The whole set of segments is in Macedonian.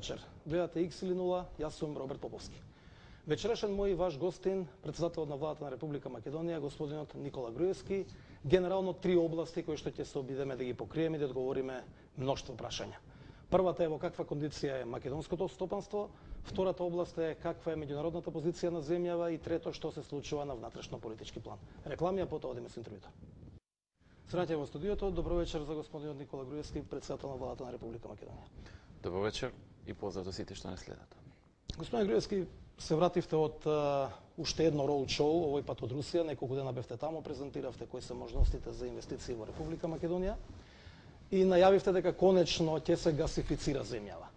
вечер. Гледате X или 0, јас сум Роберт Поповски. Вечерашен мој ваш гостин, председателот на владата на Република Македонија, господинот Никола Груевски, генерално три области кои што ќе се обидеме да ги покриеме и да одговориме мноштво прашања. Првата е во каква кондиција е македонското стопанство, втората област е каква е меѓународната позиција на земјава и трето што се случува на внатрешно политички план. Реклами, а потоа одиме со интервјуто. Среќа во студиото, добро вечер за господинот Никола Груевски, председател на владата на Република Македонија. Добро вечер и поздрав за сите што не следат. Господин Груевски, се вративте од уште едно роуд-шоу, овој пат од Русија, неколку дена бевте таму, презентиравте кои се можностите за инвестиции во Република Македонија и најавивте дека конечно ќе се гасифицира земјава.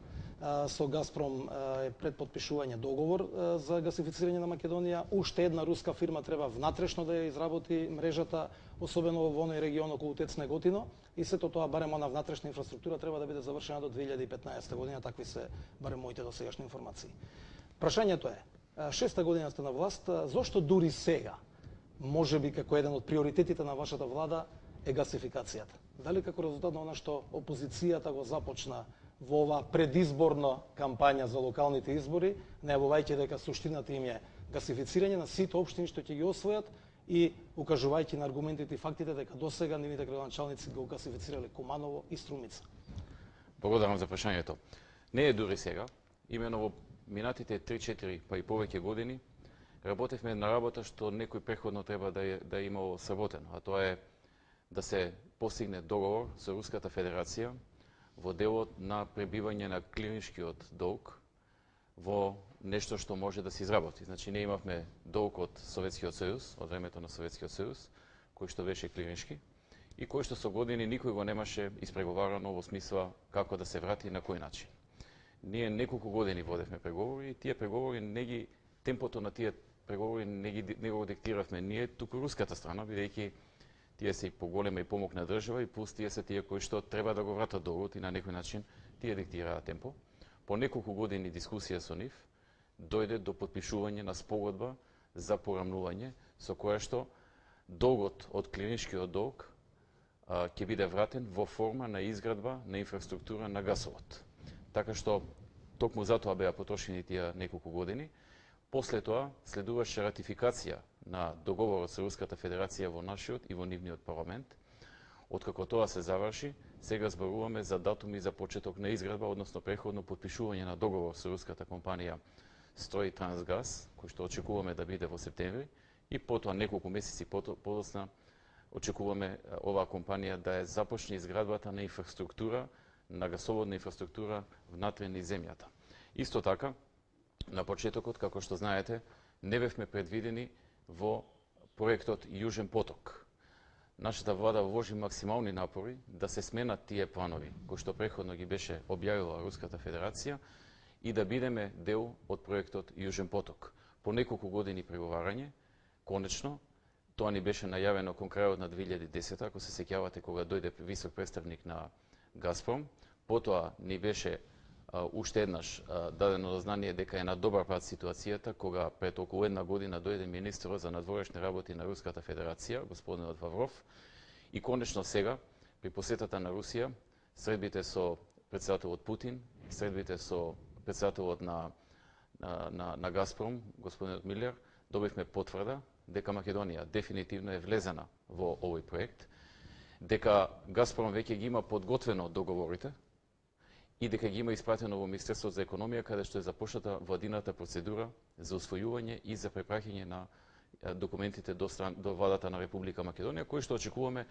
Со Газпром е пред подпишување договор за гасифицирање на Македонија. Уште една руска фирма треба внатрешно да ја изработи мрежата, особено во оној регион околу ТЕЦ Неготино, и сето тоа барем она внатрешна инфраструктура треба да биде завршена до 2015 година, такви се барем моите досегашни информации. Прашањето е, 6-та година сте на власт, зошто дури сега, можеби како еден од приоритетите на вашата влада е гасификацијата? Дали како резултат на она што опозицијата го започна во оваа предизборна кампања за локалните избори, најавувајќи дека суштината им е гасифицирање на сите општини што ќе ги освојат и укажувајќи на аргументите и фактите дека досега нивните градоначалници го гасифицирале Куманово и Струмица. Благодарам за прашањето. Не е дури сега, имено во минатите 3-4 па и повеќе години работевме на работа што некој преходно треба да е имало сработено, а тоа е да се постигне договор со Руската Федерација во делот на пребивање на клириншкиот долг во нешто што може да се изработи. Значи, ние имавме долг од Советскиот сојуз, од времето на Советскиот сојуз, кој што беше клириншки и кој што со години никој го немаше испреговарано во смисла како да се врати и на кој начин. Ние неколку години водевме преговори и тие преговори темпото на тие преговори не го диктиравме ние, туку руската страна, бидејќи тие се и поголема и помокна држава и плюс тие се тие кои што треба да го вратат долгот и на некој начин тие диктираат темпо. По неколку години дискусија со нив дојде до потпишување на спогодба за порамнување со која што долгот од клириншкиот долг ќе биде вратен во форма на изградба на инфраструктура на гасовод. Така што токму затоа беа потрошени тие неколку години. После тоа следуваше ратификација на договорот со Руската Федерација во нашиот и во нивниот парламент. Откако тоа се заврши, сега зборуваме за датуми за почеток на изградба, односно преходно потпишување на договор со руската компанија Стройтрансгаз, кој што очекуваме да биде во септември, и потоа неколку месеци подоцна очекуваме оваа компанија да ја започне изградбата на инфраструктура, на гасоводна инфраструктура внатре низ земјата. Исто така, на почетокот, како што знаете, не бевме предвидени во проектот Јужен поток. Нашата влада вложи максимални напори да се сменат тие планови, кои што преходно ги беше објавила Руската Федерација, и да бидеме дел од проектот Јужен поток. По неколку години преговарање, конечно, тоа ни беше најавено кон крајот на 2010, ако се сеќавате, кога дојде висок представник на Газпром, потоа ни беше уште еднаш дадено до знание дека е на добар пат ситуацијата, кога пред околу една година дојде министерот за надворешни работи на Руската Федерација, господинот Лавров, и конечно сега, при посетата на Русија, средбите со председателот Путин, средбите со председателот на Газпром, господинот Милер, добивме потврда дека Македонија дефинитивно е влезена во овој проект, дека Газпром веќе ги има подготвено договорите и дека ги има испратено во Министерството за економија, каде што е започната владината процедура за усвојување и за препраќање на документите до владата на Република Македонија, кои што очекуваме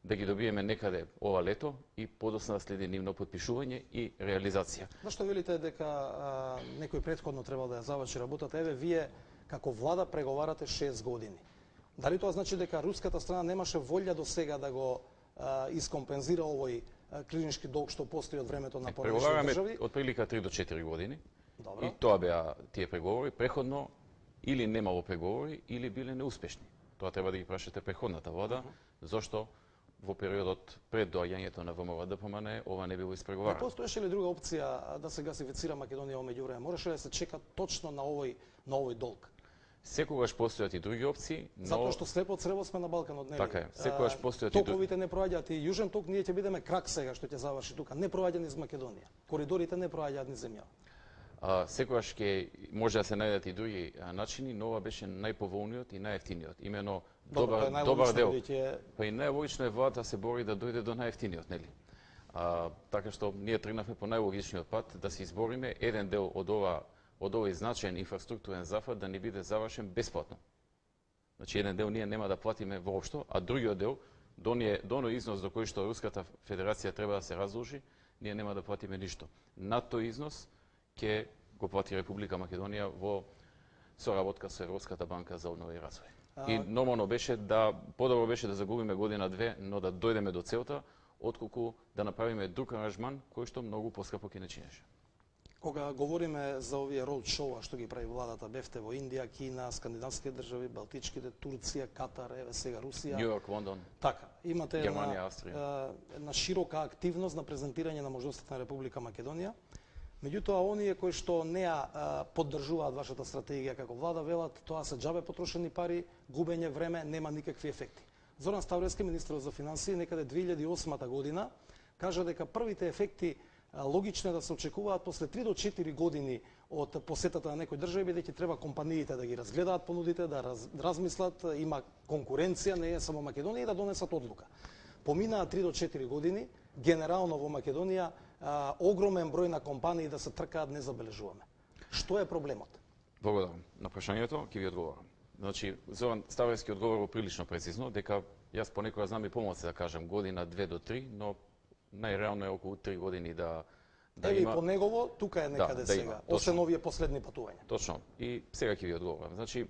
да ги добиеме некаде ова лето и подоцна следи нивно потпишување и реализација. Зашто велите дека некој претходно требал да ја заврши работата? Еве, вие како влада преговарате 6 години. Дали тоа значи дека руската страна немаше волја до сега да го искомпензира овој клириншки долг што постои од времето на поранешните држави? Преговараме од прилика 3 до 4 години. Добро. И тоа беа тие преговори. Преходно или немало преговори, или биле неуспешни. Тоа треба да ги прашате преходната влада, зошто во периодот пред доаѓањето на ВМРО-ДПМН ова не било испреговарано. Не постоеше ли друга опција да се гасифицира Македонија во меѓувреме? Мораше ли да се чека точно на овој долг? Секогаш постојат и други опции, но затоа што слепо црево сме на Балканот, нели? Така е. Секогаш постојат и токовите не проаѓаат и Јужен ток, ние ќе бидеме крак сега што ќе заврши тука. Не проаѓа низ Македонија. Коридорите не проаѓаат низ земја. Секогаш ќе може да се најдат и други начини, но ова беше најповолниот и најевтиниот. Имено добар дел. Па и најлогично е владата да се бори да дојде до најевтиниот, нели? Така што ние тргнавме по најлогичниот пат да се избориме еден дел од овој значаен инфраструктурен зафат да не биде завршен бесплатно. Значи еден дел ние нема да платиме воопшто, а другиот дел до оној износ до кој што Руската Федерација треба да се разложи, ние нема да платиме ништо. Над тој износ ќе го плати Република Македонија во соработка со Европската банка за обнова и развој. И нормално беше подобро беше да загубиме година-две, но да дојдеме до целта, отколку да направиме друг аранжман кој што многу поскапо ќе не чинеше. Кога говориме за овие роуд шоуа што ги прави владата, бевте во Индија, Кина, скандинавските држави, Балтичките, Турција, Катар, еве сега Русија. Нью Йорк, Лондон. Така, имате Германија, Австрија. Една широка активност на презентирање на можностите на Република Македонија. Меѓутоа, оние кои што не ја поддржуваат вашата стратегија како влада, велат тоа се џабе потрошени пари, губење време, нема никакви ефекти. Зоран Ставровски, министерот за финансии, некаде 2008 година, кажа дека првите ефекти логично е да се очекуваат после 3 до 4 години од посетата на некој држави, бидејќи треба компаниите да ги разгледаат понудите, да размислат, има конкуренција, не е само Македонија, и да донесат одлука. Поминаа 3 до 4 години, генерално во Македонија огромен број на компании да се тркаат не забележуваме. Што е проблемот? Благодарам. На прашањето ќе ви одговорам. Значи, Зоран Ставровски одговорил прилично прецизно, дека јас понекогаш знам и помалку да кажам година, 2 до 3, но најреално е околу 3 години да има. Еви по негово, тука е некаде сега, освен овие последни патувања. Точно. И сега ќе ви одговорам. Значи,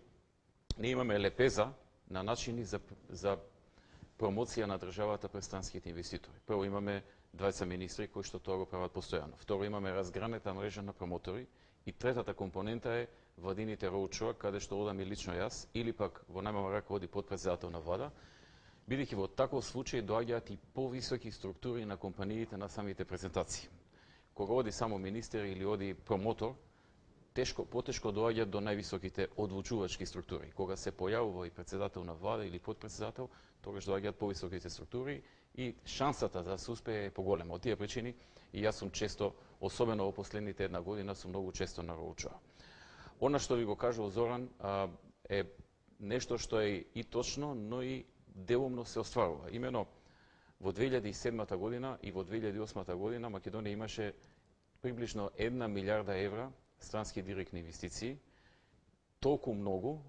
ние имаме лепеза на начини за промоција на државата пред странските инвеститори. Прво имаме 20 министри кои што тоа го прават постојано. Второ имаме разгранета мрежа на промотори и третата компонента е владините роучоа, каде што одам и лично јас, или пак во најмала рака оди потпредседател на влада, бидејќи во таков случај доаѓаат и повисоки структури на компаниите на самите презентации. Кога оди само министер или оди промотор, потешко доаѓаат до највисоките одлучувачки структури. Кога се појавува и председател на влада или потпредседател, тогаш доаѓаат повисоките структури и шансата да се успее е поголема. Од тие причини и јас сум често, особено во последните една година, сум многу често на роучоа. Она што ви го кажал Зоран е нешто што е и точно, но и деломно се остварува. Имено во 2007 година и во 2008 година Македонија имаше приближно 1 милиарда евра странски директни инвестиции. Толку многу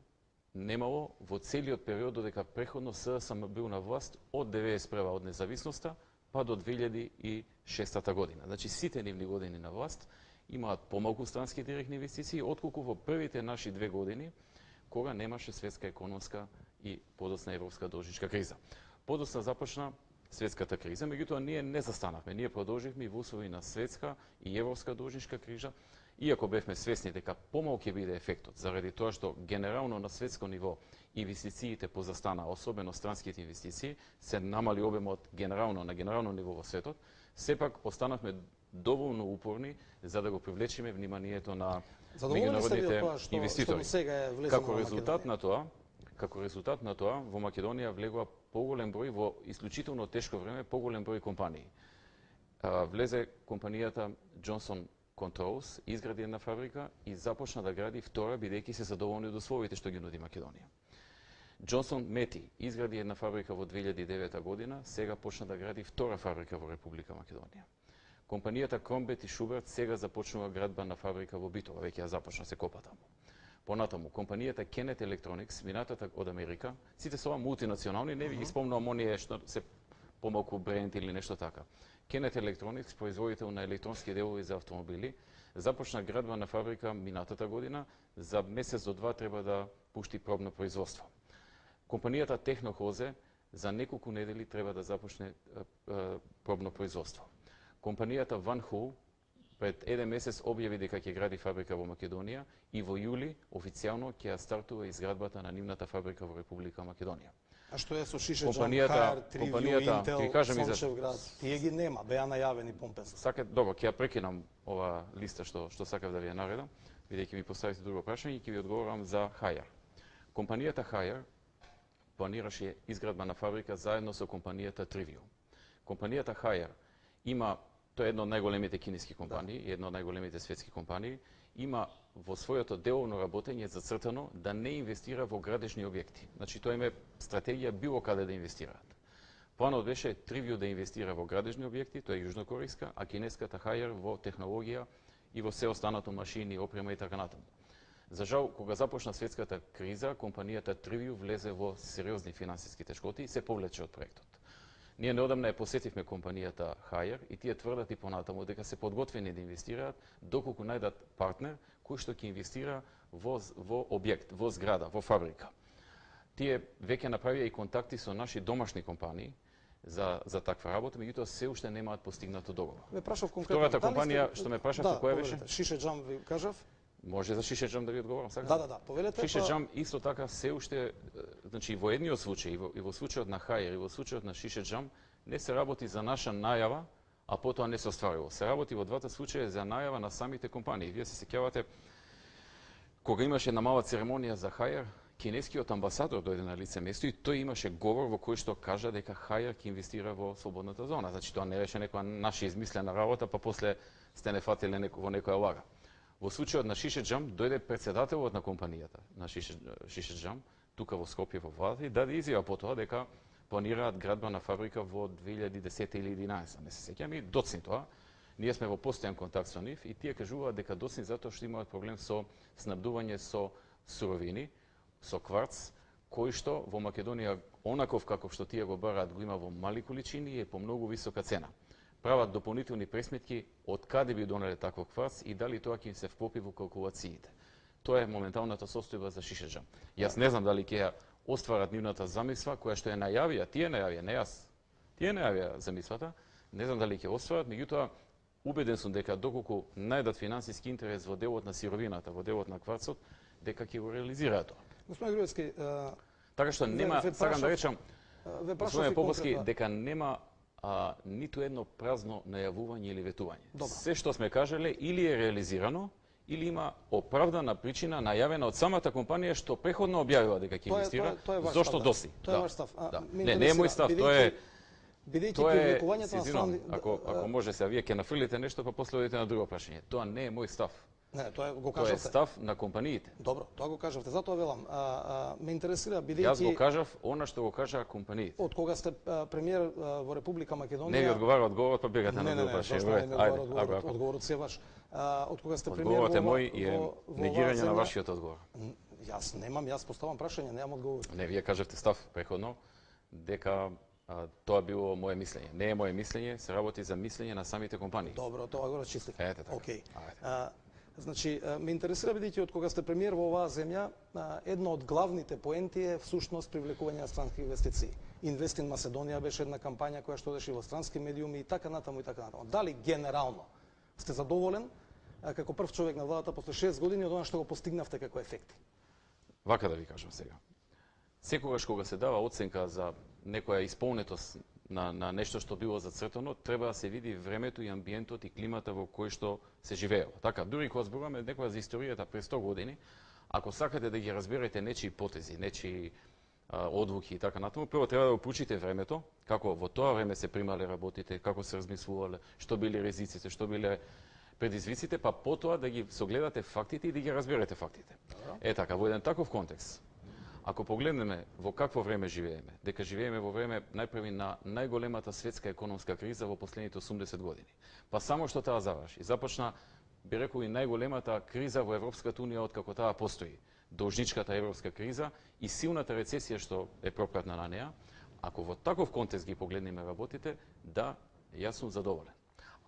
немало во целиот период додека преходно СДСМ бил на власт од 1991 од независноста па до 2006 година. Значи сите нивни години на власт имаат помалку странски директни инвестиции отколку во првите наши 2 години кога немаше светска економска и подоцна европска должничка криза. Подоцна започна светската криза, меѓутоа ние не застанавме. Ние продолживме и во услови на светска и европска должничка криза, иако бевме свесни дека помал ќе биде ефектот, заради тоа што генерално на светско ниво инвестициите позастана, особено странските инвестиции, се намали обемот генерално на генерално ниво во светот, сепак останавме доволно упорни за да го привлечеме вниманието на меѓународните инвеститори. Како резултат на тоа, во Македонија влегува поголем број во исклучително тешко време, поголем број компании. Влезе компанијата Johnson Controls, изгради една фабрика и започна да гради втора, бидејќи се задоволни од условите што ги нуди Македонија. Johnson Мети изгради една фабрика во 2009 година, сега почна да гради втора фабрика во Република Македонија. Компанијата Кромбет и Шуберт сега започнува градба на фабрика во Битола, веќе ја започна, се копа таму. Понатаму, компанијата Kenneth Electronics, минатата од Америка, сите се ова мултинационални, не ви ги спомнувам оние што се помалку бренд или нешто така. Kenneth Electronics, производител на електронски делови за автомобили, започна градба на фабрика минатата година, за месец до два треба да пушти пробно производство. Компанијата Технохозе за неколку недели треба да започне пробно производство. Компанијата Van Hool пред еден месец објави дека ќе гради фабрика во Македонија и во јули официјално ќе ја стартува изградбата на нивната фабрика во Република Македонија. А што е со Шишеджан, HR, Tривио, Интел, Сончевград? Тие ги нема, беа најавени помпезно. Добро, ќе ја прекинам ова листа што сакав да ви ја наредам, бидејќи ми поставите друго прашање и ќе ви одговорам за HR. компанијата Haier планираше изградба на фабрика заедно со компанијата Trivium. Компанијата Haier има, тоа е една од најголемите кинески компании, една од најголемите светски компании, има во своето деловно работење зацртано да не инвестира во градежни објекти. Значи тоа име стратегија било каде да инвестираат. Планот беше Trivium да инвестира во градежни објекти, тоа е јужнокорејска, а кинеската Haier во технологија и во се останато машини, опрема и така натаму. За жал, кога започна светската криза, компанијата Trivium влезе во сериозни финансиски тешкоти и се повлече од проектот. Ние неодамна ја посетивме компанијата Haier и тие тврдат и понатаму дека се подготвени да инвестираат доколку најдат партнер кој што ќе инвестира во објект, во зграда, во фабрика. Тие веќе направија и контакти со наши домашни компании за таква работа, меѓутоа се уште немаат постигнато договор. Ме прашав конкретно. Втората компанија што ме прашавте која беше? Шишеджам ви кажав. Може за Шишеджам да ви одговорам сега? Да, повелете. Шишеджам исто така се уште, значи во едниот случај и во случајот на Haier и во случајот на Шишеджам не се работи за наша најава, а потоа не се остварило. Се работи во двата случаја за најава на самите компании. Вие се сеќавате кога имаше една мала церемонија за Haier, кинескиот амбасадор дојде на лице место и тој имаше говор во кој што кажа дека Haier ќе инвестира во слободната зона. Значи тоа не беше некоја наша измислена работа, па после сте не фатиле во некоја лага. Во случајот на Шишеджам дојде председателот на компанијата на Шишеджам тука во Скопје во владата и даде изјава потоа дека планираат градба на фабрика во 2010 или 2011, не се сеќам, и доцни тоа. Ние сме во постојан контакт со нив и тие кажуваат дека доцни затоа што имаат проблем со снабдување со суровини, со кварц, кој што во Македонија онаков како што тие го бараат го има во мали количини и е по многу висока цена. Прават дополнителни пресметки од каде би донеле таков кварц и дали тоа ќе им се вклопи во калкулациите. Тоа е моменталната состојба за Шишеджам. Јас не знам дали ќе ја остварат нивната замисла, која што ја најавија, тие најавија, не јас. Тие најавија замислата, не знам дали ќе остварат, меѓутоа убеден сум дека доколку најдат финансиски интерес во делот на сировината, во делот на кварцот, дека ќе го реализираат тоа. Господин Груевски, така што нема, сакам да речам, господин Поповски, дека нема ниту едно празно најавување или ветување. Добро. Се што сме кажале или е реализирано, или има оправдана причина најавена од самата компанија што преходно објавила дека ќе инвестира. Зошто доси? Тоа е ваш став. Не е мој став, тоа е привлекувањето на страни. Ако може се вие ќе нафрлите нешто, па после одите на друго прашање. Тоа не е мој став. Не, тоа го кажавте. Тоа е став на компаниите. Добро, тоа го кажавте. Затоа велам, ме интересира бидејќи Јас го кажав она што го кажаа компаниите. Од кога сте премиер во Република Македонија. Не ви одговара одговорот, па бегате на друго прашање. Ајде, одговорот се ваш. Од кога сте премиер Одговорот е мој и е негирање на вашиот одговор. Јас поставам прашање, немам одговор. Не, вие кажавте став преходно дека тоа било моje мислење. Не е моje мислење, се работи за мислење на самите компании. Добро, тоа го расчистив. Ете така. Океј. Значи, ме интересира бидејќи од кога сте премиер во оваа земја, една од главните поенти е всушност привлекување на странски инвестиции. Инвест ин Македонија беше една кампања која што одеше во странски медиуми и така натаму и така натаму. Дали генерално сте задоволен како прв човек на владата после 6 години од она што го постигнавте како ефекти? Вака да ви кажам сега. Секогаш кога се дава оценка за некоја исполнетост на нешто што било зацртано, треба да се види времето и амбиентот и климата во кој што се живеело. Така, дури кога зборуваме некоја за историјата пред 100 години, ако сакате да ги разберете нечии потези, нечии одлуки и така натаму, прво треба да го проучите времето, како во тоа време се примале работите, како се размислувале, што биле ризиците, што биле предизвиците, па потоа да ги согледате фактите и да ги разберете фактите. Така, во еден таков контекст, ако погледнеме во какво време живееме, дека живееме во време најпрви на најголемата светска економска криза во последните 80 години. Па само што таа заврши. Започна, би рекол, и најголемата криза во Европската унија откако таа постои. Должничката европска криза и силната рецесија што е пропратна на неа. Ако во таков контекст ги погледнеме работите, да, јас сум задоволен.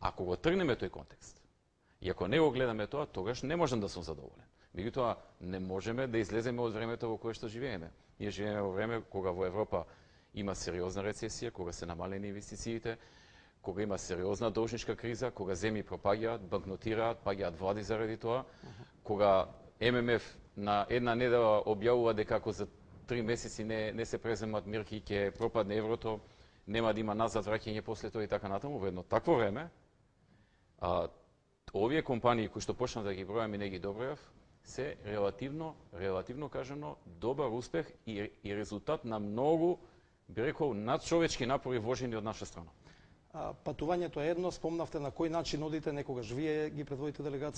Ако го тргнеме тој контекст, и ако не го гледаме тоа, тогаш не можам да сум задоволен. Меѓутоа, не можеме да излеземе од времето во кое што живееме. Ние живееме во време кога во Европа има сериозна рецесија, кога се намалени инвестициите, кога има сериозна должничка криза, кога земји пропаѓаат, банкнотираат, паѓаат влади заради тоа, кога ММФ на една недела објавува дека ако за 3 месеци не се преземат мерки ќе пропадне еврото, нема да има назад враќање после тоа и така натаму. Во едно такво време, овие компании кои што почнав да ги бројам и не ги добројав, се релативно кажано добар успех и резултат на многу, би рекол, надчовечки напори вложени од наша страна. Патувањето е едно, спомнавте на кој начин одите, некогаш вие ги предводите делегација.